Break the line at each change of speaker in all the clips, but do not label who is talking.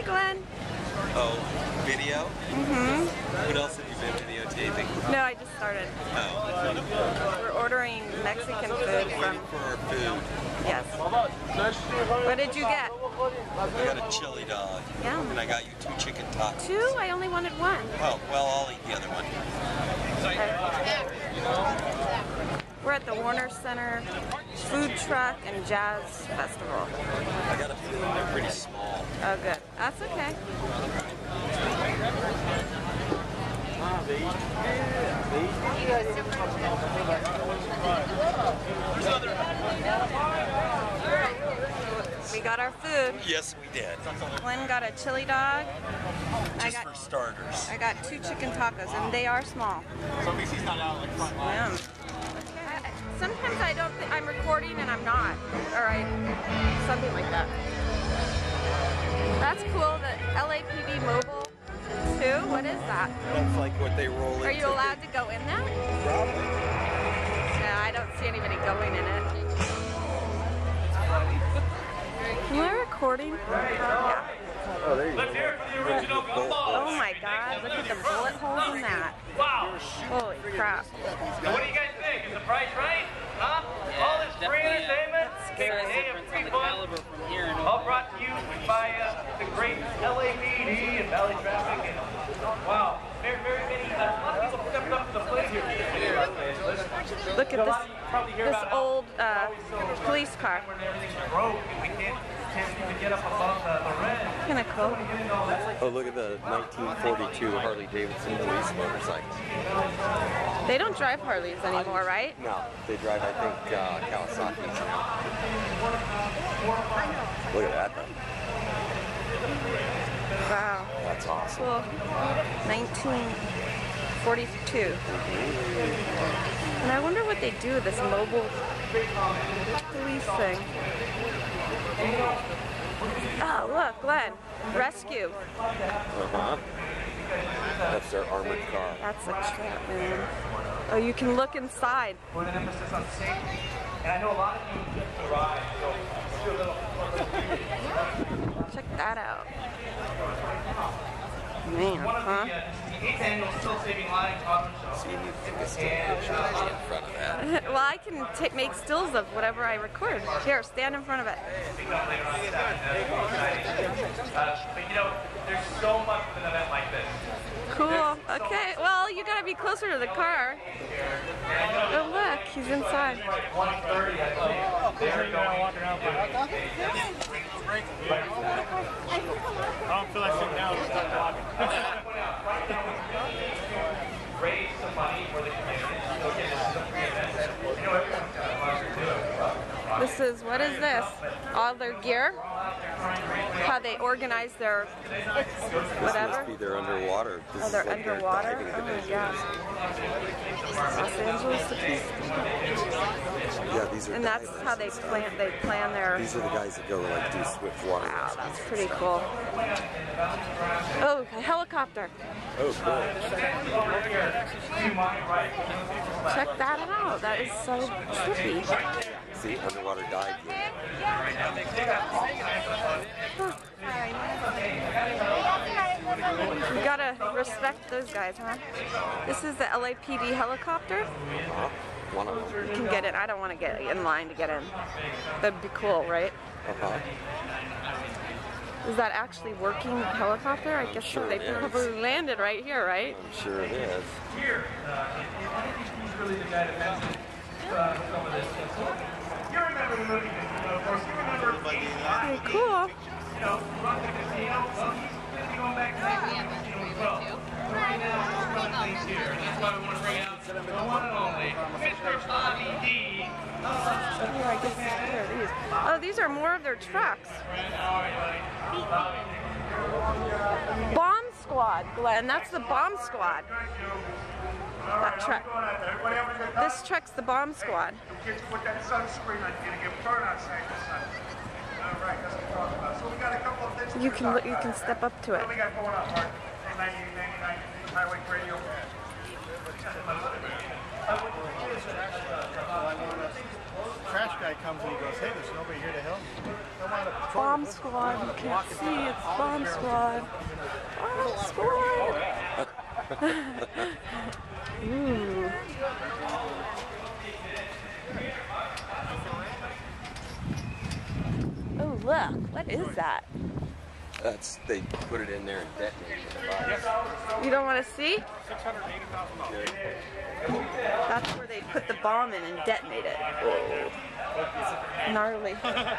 Glenn?
Oh, video?
Mm-hmm.
What else have you been videotaping?
No, I just started.
Oh.
We're ordering Mexican food
Waiting
from...
for our food.
Yes. What did you get?
I got a chili dog.
Yeah.
And I got you 2 chicken tacos.
2? I only wanted 1.
Oh, well, I'll eat the other one.
We're at the Warner Center Food Truck and Jazz Festival.
I got a feeling they're pretty small.
Oh, good. That's okay. We got our food.
Yes, we did.
Glenn got a chili dog.
Just for starters.
I got 2 chicken tacos, and they are small. Yum. Okay. Sometimes I don't think I'm recording and I'm not. Alright. Something like that. That's cool. The LAPD mobile too. What is that?
That's like what they roll into.
Are you allowed to go in that?
Probably.
No, I don't see anybody going in it. Am I recording? Yeah.
Oh, there you go.
Let's hear it for the original gumballs.
Oh my god, look at the bullet holes in that.
Wow.
Holy crap.
So what do you guys think? Is the price right? Huh? All this free entertainment? Hey, a free fun. All brought to you by the great LAPD and Valley Traffic. And, wow. Very, very many. A lot of people stepped up to the plate here.
Look at this old police car.
Broke and we can't even get up above the red.
Kind of cool.
Oh, look at the 1942 Harley Davidson police motorcycle.
They don't drive Harleys anymore, right?
No, they drive, I think, Kawasaki's now. Look at that, though.
Wow.
That's awesome.
Cool. 1942. And I wonder what they do with this mobile police thing. Oh, look, Glenn. Rescue.
Uh-huh. That's their armored car.
That's a trap, man. Oh, you can look inside.
Put an emphasis on safety. And I know a lot of you just arrived, so do a little.
Check that out. Man,
One of
huh?
the 8th annual Still Saving Lives auto show.
See, you can get still pictures in front of that.
Well, I can make stills of whatever I record. Here, stand in front of it.
But you know, there's so much of an event like this.
Cool. Okay. Well, you gotta be closer to the car. Oh, look, he's inside.
1:30, I believe. They're going walking around.
I don't feel like sitting down and start walking.
Raise some money for the community. Okay, this is a free event. You know, everyone's got a sponsor too.
This is, what is this? All their gear? How they organize their whatever?
This must be their underwater. This
Oh, they're
is like their
underwater?
diving
Oh my
division.
gosh. Los Angeles.
Yeah, these are
And that's
divers.
how they plan their...
These are the guys that go like do swift water.
Wow, that's pretty cool. Oh, a helicopter.
Oh, cool.
Check that out. That is so trippy.
See, underwater dive gear.
You gotta respect those guys, huh? This is the LAPD helicopter.
One of them.
You can get in. I don't want to get in line to get in. That'd be cool, right?
Uh-huh.
Is that actually working helicopter? I guess
sure
so. They
it is.
probably landed right here, right?
I'm sure it is.
Here, he's really the guy that mentioned some of this. You remember the movie, of course. You remember
Very cool.
you know, run the casino. Well, he's going to be going back to the casino as well. Right now, we're running things here. And that's why we want to bring out the one and only Mr. Bobby D.
Oh, I guess there are these. Oh, these are more of their trucks. Bomb Squad, Glenn. That's the Bomb Squad. That truck. This truck's the Bomb Squad.
Put that sunscreen on you to get burn outside the sun. All right, that's what we're talking about. So we got a couple of things.
You can step up to it.
What do we got going on, Mark? 9899 Highway Radio. Trash guy comes and he goes, hey, there's nobody here to help me. Come on up.
Bomb Squad. You can't see. It's Bomb Squad. Bomb Squad. Ooh. Oh, look. What is that?
They put it in there and detonated it.
You don't want to see?
$680,000.
That's where they put the bomb in and detonate it. Whoa. Gnarly.
Yeah,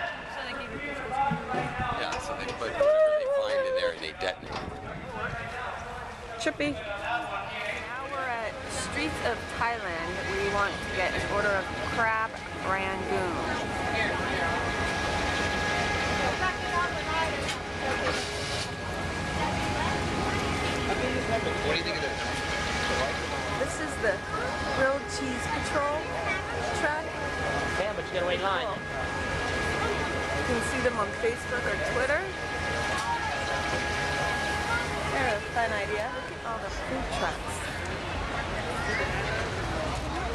so they put whatever they find in there and they detonate it.
Trippy. Now we're at Streets of Thailand. We want to get an order of crab rangoon.
What do you think of this?
This is the grilled cheese patrol truck.
Yeah, but you gotta wait in line.
You can see them on Facebook or Twitter. They're a fun idea. Look at all the food trucks.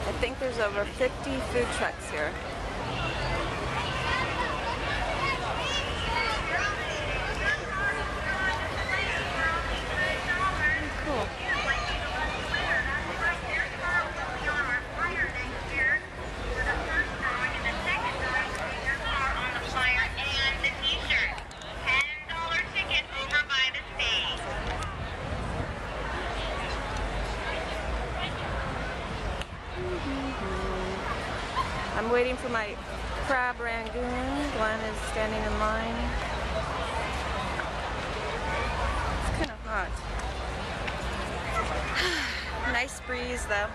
I think there's over 50 food trucks here. Cool. I'm waiting for my crab rangoon. Glenn is standing in line. It's kind of hot. Nice breeze though.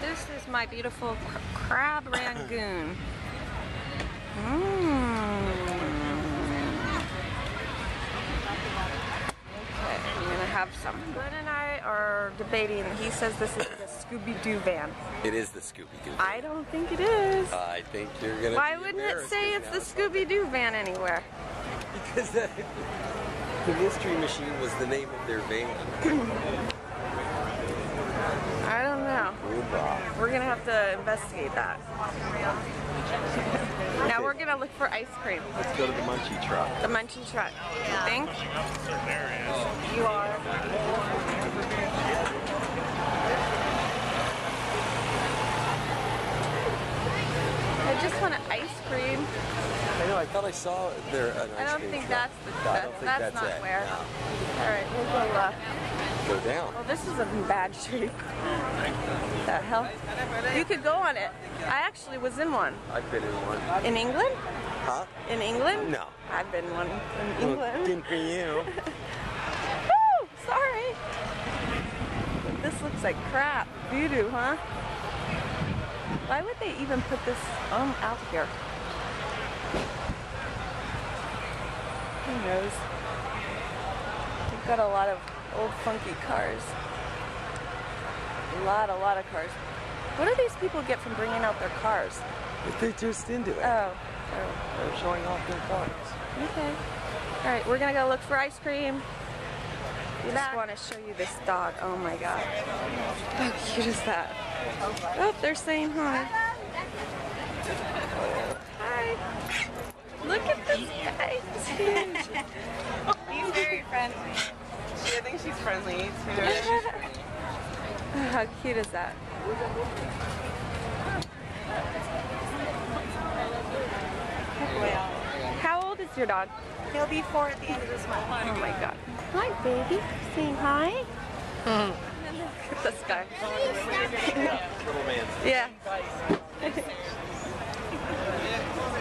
This is my beautiful crab rangoon. I'm gonna have some. Glenn and I are debating. He says this is the Scooby-Doo van.
It is the Scooby-Doo van.
I don't think it is.
I think you're gonna.
Why wouldn't it say it's the Scooby-Doo van anywhere?
Because the Mystery Machine was the name of their van.
I don't know.
Oomba.
We're gonna have to investigate that. Now we're gonna look for ice cream.
Let's go to the Munchie truck.
The Munchie truck. You think? You are. I just want an ice cream.
I know. I thought I saw there an ice cream.
I don't think
truck.
that's the.
No, I don't think
that's not
it.
where.
No.
All right, we'll go left.
Go down.
Well, this is in bad shape. What the hell? You could go on it. I actually was in one.
I've been in one.
In England?
Huh?
In England?
No.
I've been one in England.
Good for you.
Woo! Sorry. This looks like crap. Voodoo, huh? Why would they even put this out here? Who knows? They've got a lot of old funky cars. A lot of cars. What do these people get from bringing out their cars?
They're just into it.
Oh.
They're showing off their cars.
Okay. All right, we're gonna go look for ice cream. I just want to show you this dog. Oh my god. How cute is that? Oh, they're saying hi. Hi. Look at this guy. He's huge.
He's very friendly. I think she's friendly too.
How cute is that? How old is your dog?
He'll be 4 at the end of this month.
Oh my god. Hi, baby. Saying hi? Look at this guy.
Little man.
Yeah.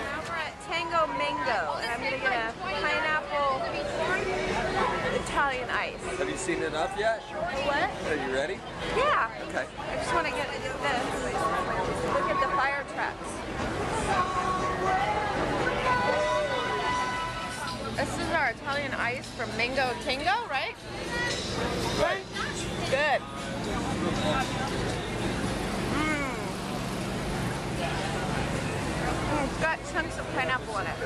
Now we're at Tango Mango, and I'm gonna get a pineapple Italian ice.
Have you seen enough yet?
What?
Are you ready?
Yeah.
Okay.
I just want to get this. Look at the fire trucks. This is our Italian ice from Mango Tango, right?
Right.
Good. It's got chunks of pineapple in it.